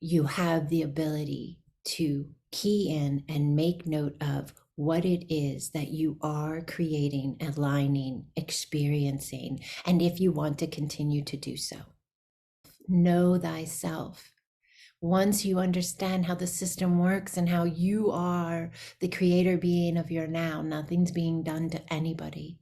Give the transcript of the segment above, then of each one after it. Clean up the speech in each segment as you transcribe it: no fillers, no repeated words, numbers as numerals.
you have the ability to key in and make note of what it is that you are creating, aligning, experiencing, and if you want to continue to do so. Know thyself. Once you understand how the system works and how you are the creator being of your now, nothing's being done to anybody.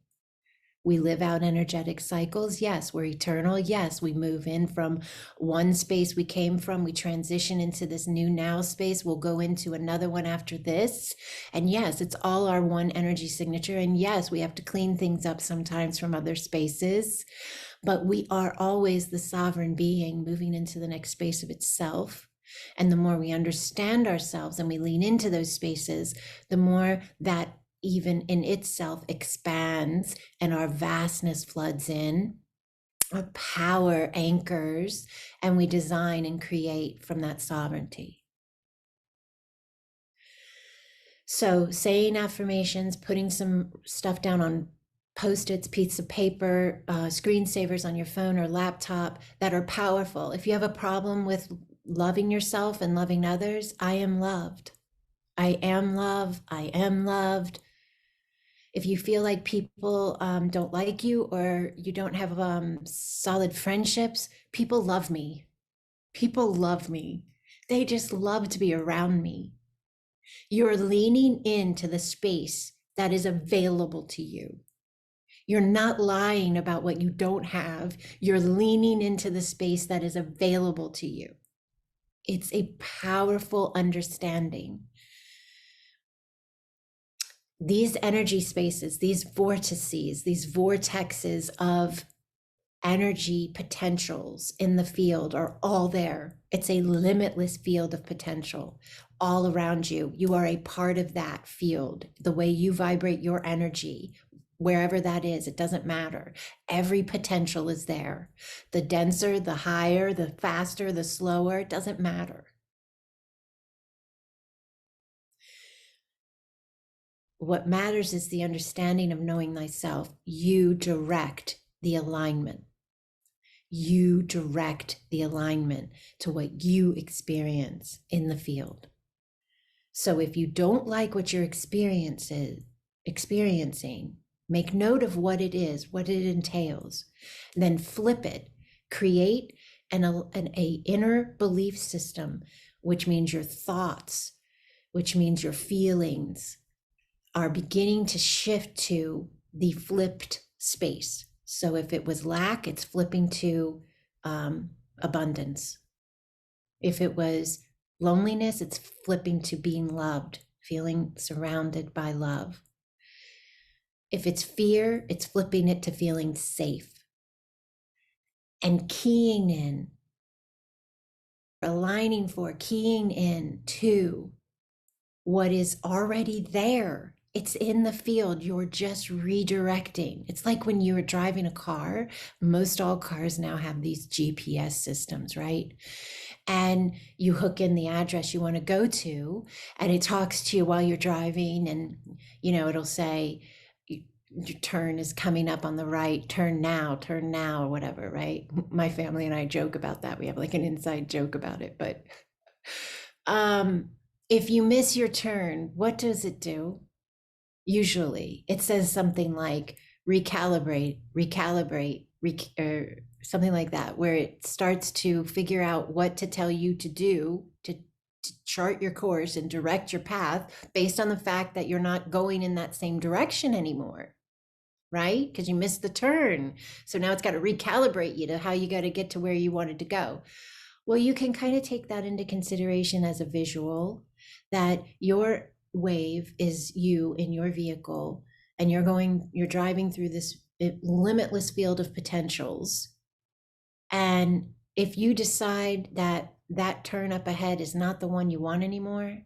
We live out energetic cycles. Yes, we're eternal. Yes, we move in from one space we came from. We transition into this new now space. We'll go into another one after this. And yes, it's all our one energy signature. And yes, we have to clean things up sometimes from other spaces. But we are always the sovereign being moving into the next space of itself. And the more we understand ourselves and we lean into those spaces, the more that even in itself expands and our vastness floods in, our power anchors, and we design and create from that sovereignty. So saying affirmations, putting some stuff down on Post-its, pieces of paper, screensavers on your phone or laptop that are powerful. If you have a problem with loving yourself and loving others, I am loved. I am love. I am loved. If you feel like people don't like you or you don't have solid friendships, people love me. People love me. They just love to be around me. You're leaning into the space that is available to you. You're not lying about what you don't have. You're leaning into the space that is available to you. It's a powerful understanding. These energy spaces, these vortices, these vortexes of energy potentials in the field are all there. It's a limitless field of potential all around you. You are a part of that field. The way you vibrate your energy, wherever that is, it doesn't matter. Every potential is there. The denser, the higher, the faster, the slower, it doesn't matter. What matters is the understanding of knowing thyself. You direct the alignment. You direct the alignment to what you experience in the field. So if you don't like what you're experiencing, make note of what it is, what it entails, then flip it, create an inner belief system, which means your thoughts, which means your feelings, are beginning to shift to the flipped space. So if it was lack, it's flipping to abundance. If it was loneliness, it's flipping to being loved, feeling surrounded by love. If it's fear, it's flipping it to feeling safe. And keying in, aligning for, keying in to what is already there. It's in the field. You're just redirecting. It's like when you were driving a car. Most all cars now have these GPS systems, right? And you hook in the address you want to go to, and it talks to you while you're driving, and it'll say your turn is coming up on the right, turn now, or whatever, right? My family and I joke about that. We have like an inside joke about it. But if you miss your turn, what does it do? Usually it says something like recalibrate, or something like that, where it starts to figure out what to tell you to do to chart your course and direct your path based on the fact that you're not going in that same direction anymore, right? Because you missed the turn. So now it's got to recalibrate you to how you got to get to where you wanted to go. Well, you can kind of take that into consideration as a visual, that your wave is you in your vehicle, and you're driving through this limitless field of potentials. And if you decide that turn up ahead is not the one you want anymore,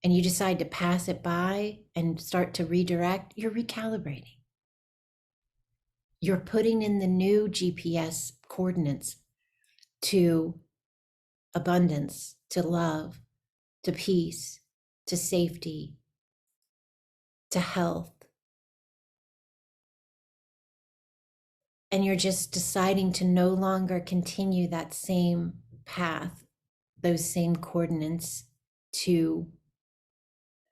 and you decide to pass it by and start to redirect, you're recalibrating. You're putting in the new GPS coordinates to abundance, to love, to peace, to safety, to health. And you're just deciding to no longer continue that same path those same coordinates to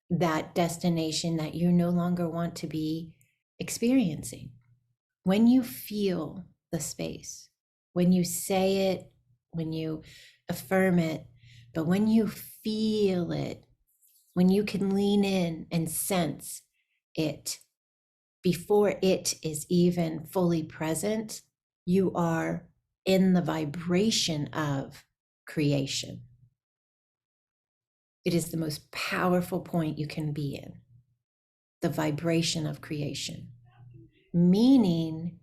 that destination that you no longer want to be experiencing. When you feel the space, when you say it, when you affirm it, but when you feel it, when you can lean in and sense it before it is even fully present, you are in the vibration of creation. It is the most powerful point you can be in, the vibration of creation. Meaning,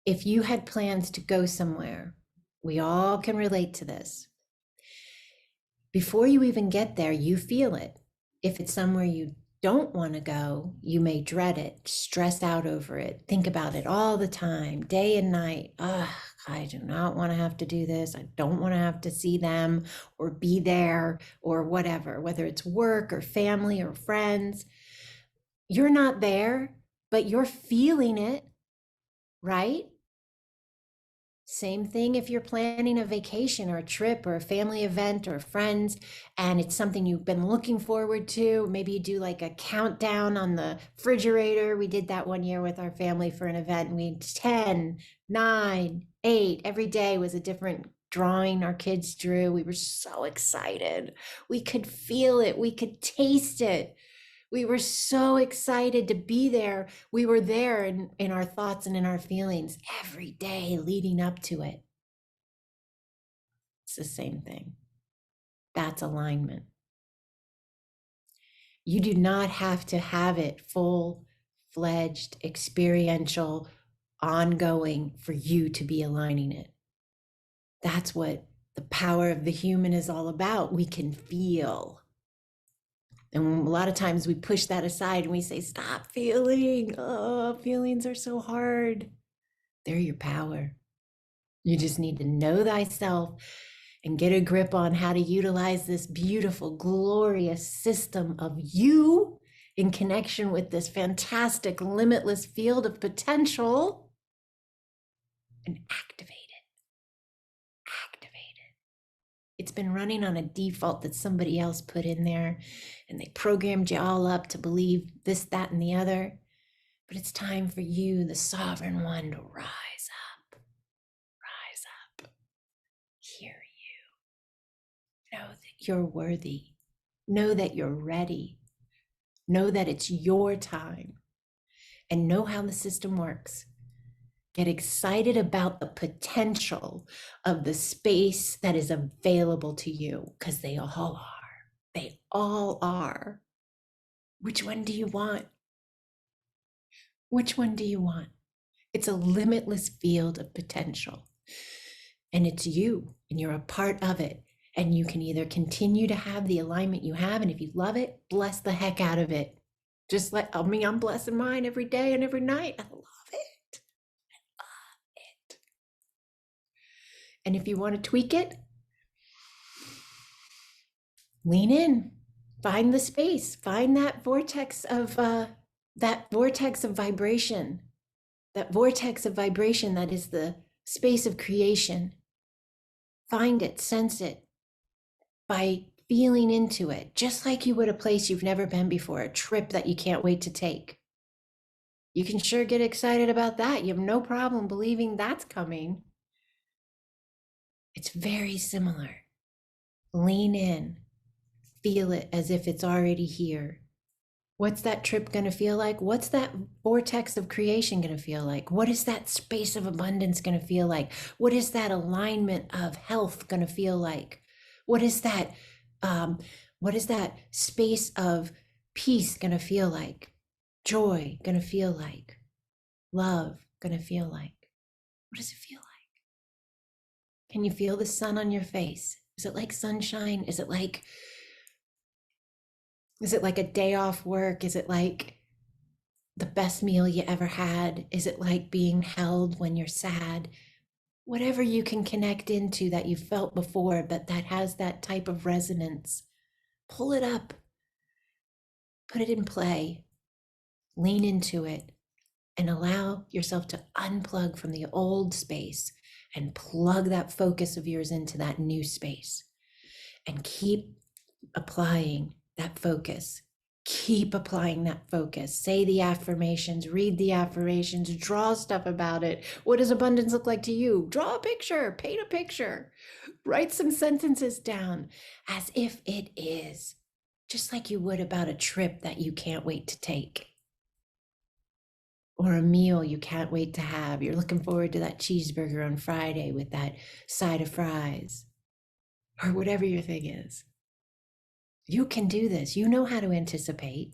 if you had plans to go somewhere, we all can relate to this. Before you even get there, you feel it. If it's somewhere you don't want to go, you may dread it, stress out over it, think about it all the time, day and night. I do not want to have to do this. I don't want to have to see them or be there or whatever, whether it's work or family or friends. You're not there, but you're feeling it, right? Same thing if you're planning a vacation or a trip or a family event or friends, and it's something you've been looking forward to. Maybe you do like a countdown on the refrigerator. We did that one year with our family for an event, and we 10, 9, 8, every day was a different drawing our kids drew. We were so excited. We could feel it. We could taste it. We were so excited to be there. We were there in our thoughts and in our feelings every day leading up to it. It's the same thing. That's alignment. You do not have to have it full-fledged, experiential, ongoing for you to be aligning it. That's what the power of the human is all about. We can feel. And a lot of times we push that aside and we say, stop feeling. Oh, feelings are so hard. They're your power. You just need to know thyself and get a grip on how to utilize this beautiful, glorious system of you in connection with this fantastic, limitless field of potential and activate it. It's been running on a default that somebody else put in there, and they programmed you all up to believe this, that, and the other. But it's time for you, the sovereign one, to rise up, hear you. Know that you're worthy. Know that you're ready. Know that it's your time. And know how the system works. Get excited about the potential of the space that is available to you, because they all are. They all are. Which one do you want? Which one do you want? It's a limitless field of potential. And it's you, and you're a part of it. And you can either continue to have the alignment you have, and if you love it, bless the heck out of it. Just like, I'm blessing mine every day and every night. I love it. And if you want to tweak it, lean in, find the space, find that vortex of vibration, that is the space of creation. Find it, sense it by feeling into it, just like you would a place you've never been before, a trip that you can't wait to take. You can sure get excited about that. You have no problem believing that's coming. It's very similar. Lean in, feel it as if it's already here. What's that trip going to feel like? What's that vortex of creation going to feel like? What is that space of abundance going to feel like? What is that alignment of health going to feel like? What is that space of peace going to feel like? Joy going to feel like? Love going to feel like? What does it feel like? Can you feel the sun on your face? Is it like sunshine? Is it like a day off work? Is it like the best meal you ever had? Is it like being held when you're sad? Whatever you can connect into that you felt before, but that has that type of resonance, pull it up, put it in play, lean into it, and allow yourself to unplug from the old space and plug that focus of yours into that new space. and keep applying that focus. Keep applying that focus. Say the affirmations, read the affirmations, draw stuff about it. What does abundance look like to you? Draw a picture, paint a picture, write some sentences down as if it is, just like you would about a trip that you can't wait to take, or a meal you can't wait to have. You're looking forward to that cheeseburger on Friday with that side of fries, or whatever your thing is. You can do this. You know how to anticipate.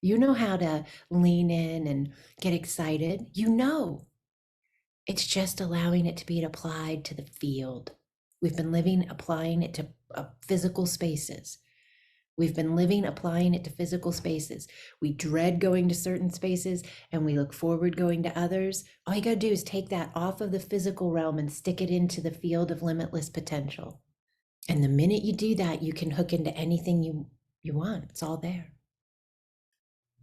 You know how to lean in and get excited. You know. It's just allowing it to be applied to the field. We've been living applying it to physical spaces. We've been living applying it to physical spaces. We dread going to certain spaces and we look forward going to others. All you got to do is take that off of the physical realm and stick it into the field of limitless potential. And the minute you do that, you can hook into anything you want. It's all there.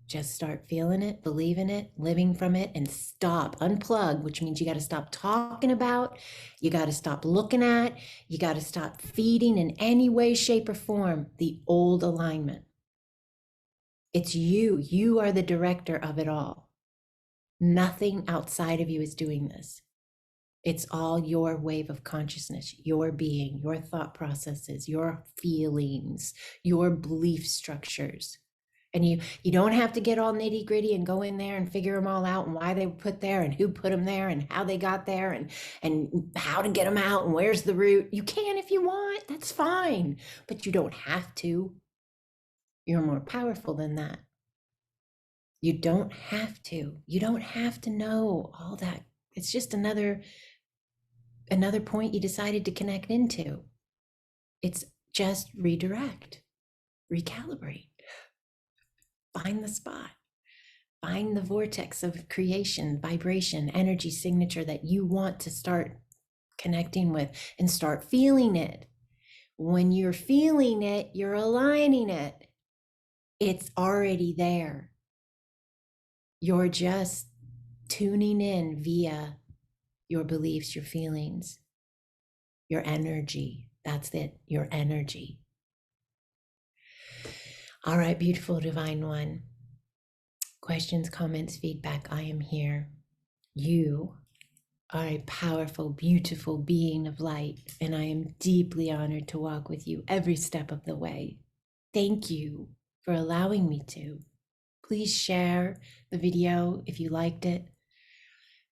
Just start feeling it, believing it, living from it, and stop, unplug, which means you got to stop talking about, you got to stop looking at, you got to stop feeding in any way, shape, or form the old alignment. It's you. You are the director of it all. Nothing outside of you is doing this. It's all your wave of consciousness, your being, your thought processes, your feelings, your belief structures. And you don't have to get all nitty gritty and go in there and figure them all out and why they were put there and who put them there and how they got there and how to get them out and where's the root. You can if you want, that's fine, but you don't have to. You're more powerful than that. You don't have to. You don't have to know all that. It's just another point you decided to connect into. It's just redirect, recalibrate, find the spot, find the vortex of creation, vibration, energy signature that you want to start connecting with and start feeling it. When you're feeling it, you're aligning it. It's already there. You're just tuning in via your beliefs, your feelings, your energy. That's it, your energy. All right, beautiful divine one. Questions, comments, feedback, I am here. You are a powerful, beautiful being of light, and I am deeply honored to walk with you every step of the way. Thank you for allowing me to. Please share the video if you liked it.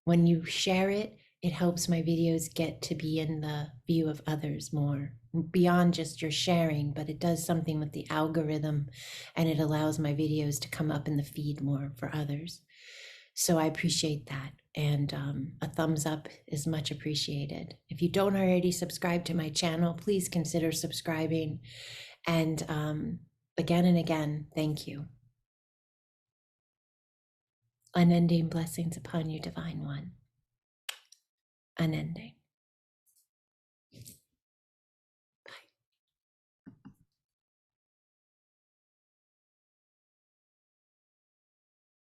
When you share it, it helps my videos get to be in the view of others more, beyond just your sharing, but it does something with the algorithm and it allows my videos to come up in the feed more for others. So I appreciate that. And a thumbs up is much appreciated. If you don't already subscribe to my channel, please consider subscribing. And again and again, thank you. Unending blessings upon you, Divine One. Unending.